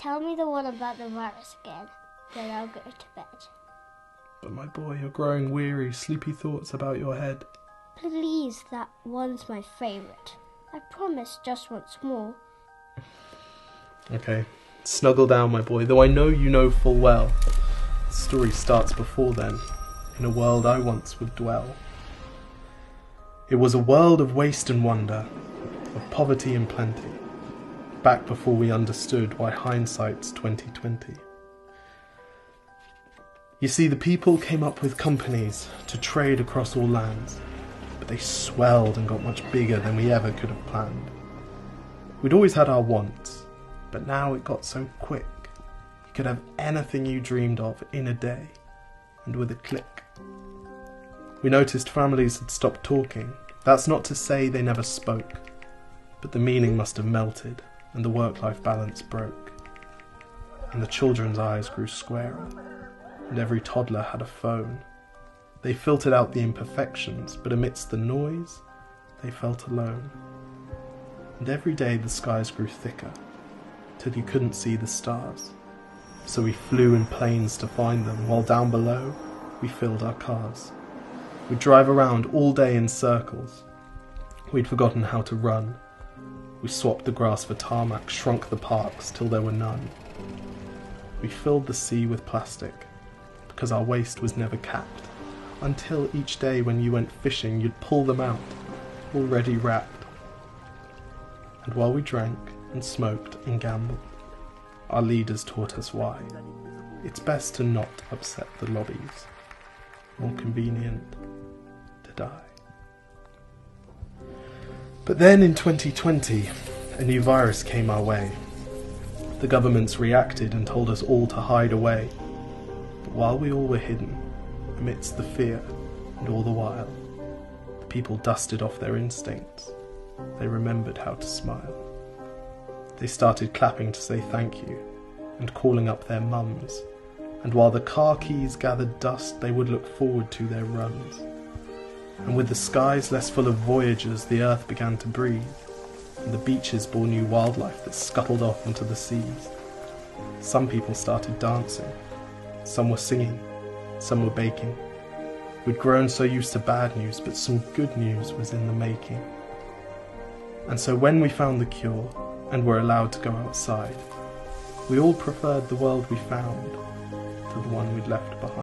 Tell me the one about the virus again, then I'll go to bed. But my boy, you're growing weary, sleepy thoughts about your head. Please, that one's my favourite. I promise just once more. Okay, snuggle down, my boy, though I know you know full well. The story starts before then, in a world I once would dwell. It was a world of waste and wonder, of poverty and plenty, back before we understood why hindsight's 2020. You see, the people came up with companies to trade across all lands, but they swelled and got much bigger than we ever could have planned. We'd always had our wants, but now it got so quick. You could have anything you dreamed of in a day, and with a click. We noticed families had stopped talking. That's not to say they never spoke, but the meaning must have melted, and the work-life balance broke. And the children's eyes grew squarer, and every toddler had a phone. They filtered out the imperfections, but amidst the noise, they felt alone. And every day the skies grew thicker, till you couldn't see the stars. So we flew in planes to find them, while down below, we filled our cars. We'd drive around all day in circles. We'd forgotten how to run. We swapped the grass for tarmac, shrunk the parks till there were none. We filled the sea with plastic, because our waste was never capped, until each day when you went fishing you'd pull them out, already wrapped. And while we drank and smoked and gambled, our leaders taught us why. It's best to not upset the lobbies. More convenient to die. But then in 2020, a new virus came our way. The governments reacted and told us all to hide away. But while we all were hidden, amidst the fear and all the while, the people dusted off their instincts. They remembered how to smile. They started clapping to say thank you and calling up their mums. And while the car keys gathered dust, they would look forward to their runs. And with the skies less full of voyagers, the earth began to breathe, and the beaches bore new wildlife that scuttled off into the seas. Some people started dancing, some were singing, some were baking. We'd grown so used to bad news, but some good news was in the making. And so when we found the cure, and were allowed to go outside, we all preferred the world we found to the one we'd left behind.